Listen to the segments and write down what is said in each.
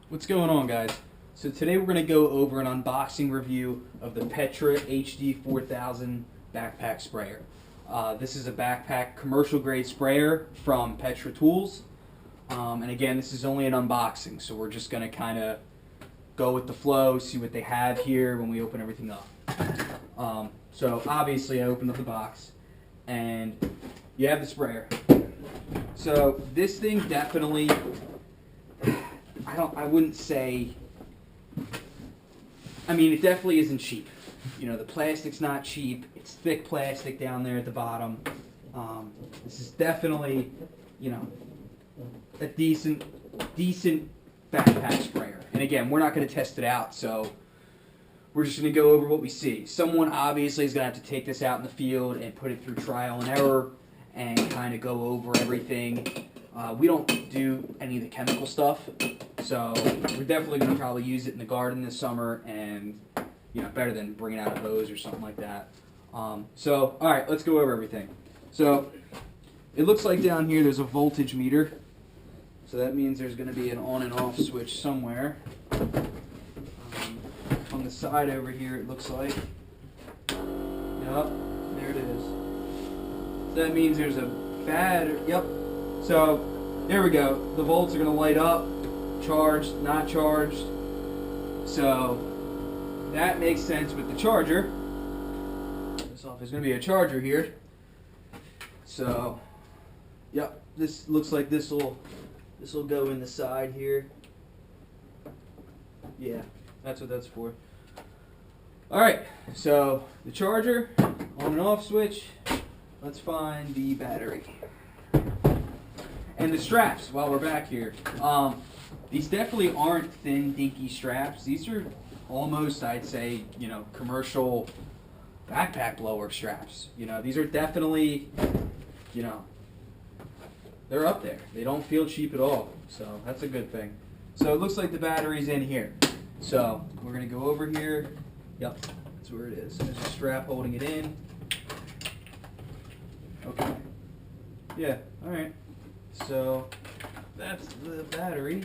What's going on, guys? So today we're going to go over an unboxing review of the Petra HD4000 Backpack Sprayer. This is a backpack commercial grade sprayer from Petra Tools. And again, this is only an unboxing, so we're just going to kind of go with the flow, see what they have here when we open everything up. So obviously I opened up the box and you have the sprayer. So this thing definitely, I wouldn't say, it definitely isn't cheap. You know, the plastic's not cheap. It's thick plastic down there at the bottom. This is definitely, a decent backpack sprayer. And again, we're not going to test it out, so we're just going to go over what we see. Someone obviously is going to have to take this out in the field and put it through trial and error and kind of go over everything. We don't do any of the chemical stuff, so we're definitely going to probably use it in the garden this summer, and better than bringing out a hose or something like that. So, all right, let's go over everything. So, it looks like down here there's a voltage meter, so that means there's going to be an on and off switch somewhere. On the side over here, it looks like. Yep, there it is. So that means there's a battery. Yep. So there we go. The volts are going to light up, charged, not charged. So that makes sense with the charger. There's going to be a charger here. So, yep. This looks like this will go in the side here. Yeah, that's what that's for. Alright, so the charger, on and off switch. Let's find the battery. And the straps, while we're back here. These definitely aren't thin, dinky straps. These are almost, I'd say, commercial backpack blower straps. These are definitely, they're up there. They don't feel cheap at all, so that's a good thing. So it looks like the battery's in here. So we're going to go over here. Yep, that's where it is. There's a strap holding it in. Okay. Yeah, alright. So that's the battery.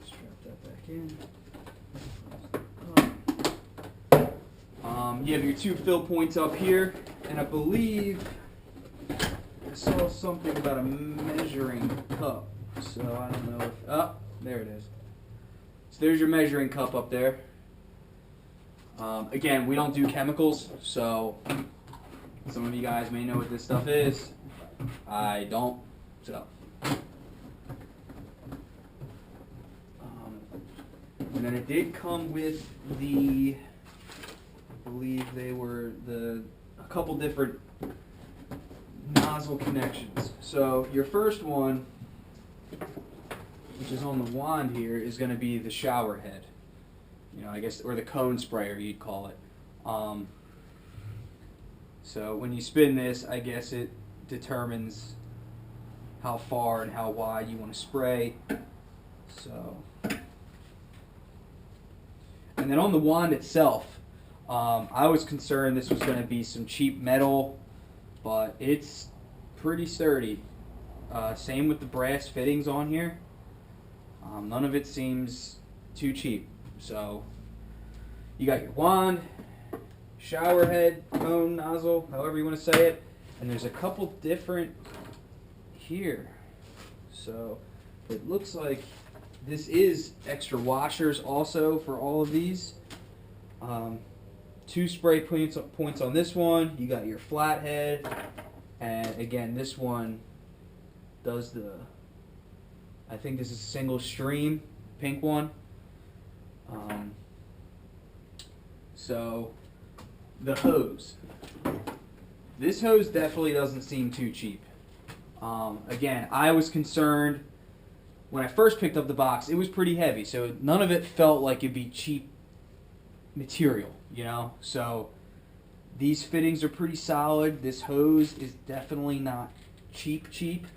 Strap that back in. You have your two fill points up here, and I believe I saw something about a measuring cup. So I don't know if, there it is. So there's your measuring cup up there. Again, we don't do chemicals, so some of you guys may know what this stuff is. I don't, so. And then it did come with the, I believe they were a couple different nozzle connections. So your first one, which is on the wand here, is going to be the shower head. I guess, or the cone sprayer, you'd call it. So when you spin this, I guess it determines how far and how wide you want to spray. So, and then on the wand itself, I was concerned this was going to be some cheap metal, but it's pretty sturdy. Same with the brass fittings on here. None of it seems too cheap. So you got your wand, shower head, cone, nozzle, however you want to say it, and there's a couple different here. So it looks like this is extra washers also for all of these. Two spray points on this one. You got your flat head, and again this one does I think this is single stream, pink one. So the hose. This hose definitely doesn't seem too cheap. Again, I was concerned when I first picked up the box. It was pretty heavy, so none of it felt like it'd be cheap material, So these fittings are pretty solid. This hose is definitely not cheap.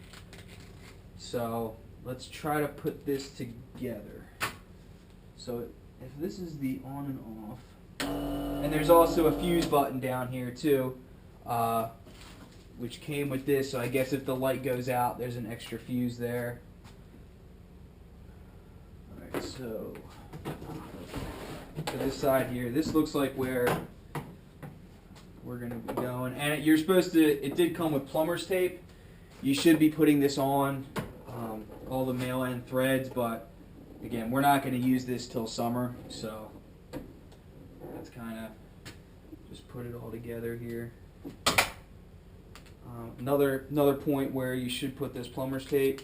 So let's try to put this together. So if this is the on and off, and there's also a fuse button down here too, which came with this, so I guess if the light goes out, there's an extra fuse there. So, to this side here, this looks like where we're going to be going. And you're supposed to, it did come with plumber's tape. You should be putting this on all the male end threads, but again, we're not going to use this till summer, so let's kind of just put it all together here. Another point where you should put this plumber's tape.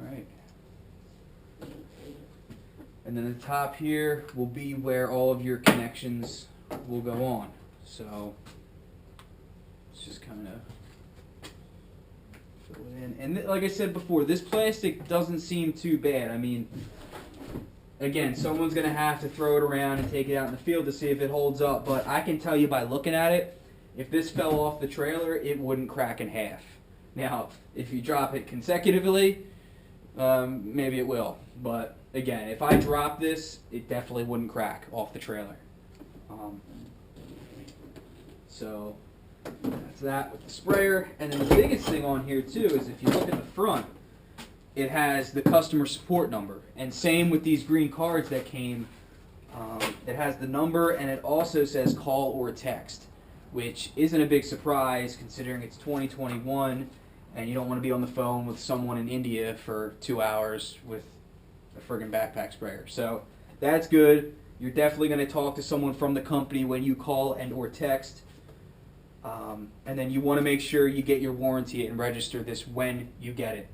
Alright. And then the top here will be where all of your connections will go on. So let's just kind of fill it in. And like I said before, this plastic doesn't seem too bad. I mean, again, someone's going to have to throw it around and take it out in the field to see if it holds up. But I can tell you by looking at it, if this fell off the trailer, it wouldn't crack in half. Now, if you drop it consecutively, maybe it will. But again, if I drop this, it definitely wouldn't crack off the trailer. So that's that with the sprayer. And then the biggest thing on here too is if you look at the front, it has the customer support number. And same with these green cards that came, it has the number and it also says call or text, which isn't a big surprise considering it's 2021 and you don't want to be on the phone with someone in India for 2 hours with a friggin' backpack sprayer. So that's good. You're definitely going to talk to someone from the company when you call and or text. And then you want to make sure you get your warranty and register this when you get it.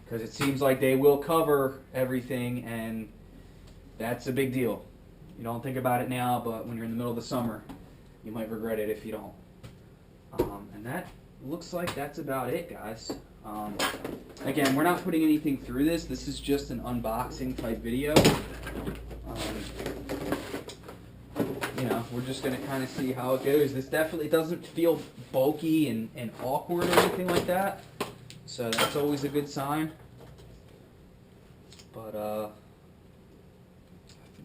Because it seems like they will cover everything, and that's a big deal. You don't think about it now, but when you're in the middle of the summer, you might regret it if you don't. And that looks like that's about it, guys. Again, we're not putting anything through this. This is just an unboxing type video. You know, we're just going to kind of see how it goes. This definitely doesn't feel bulky and awkward or anything like that. So that's always a good sign. But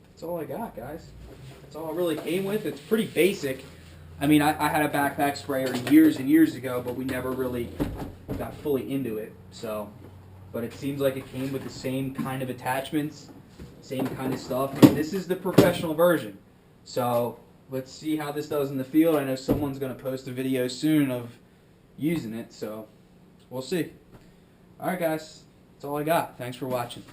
that's all I got, guys. That's all it really came with. It's pretty basic. I mean, I had a backpack sprayer years and years ago, but we never really got fully into it. So, but it seems like it came with the same kind of attachments, same kind of stuff. And this is the professional version. So let's see how this does in the field. I know someone's going to post a video soon of using it, so we'll see. Alright guys, that's all I got. Thanks for watching.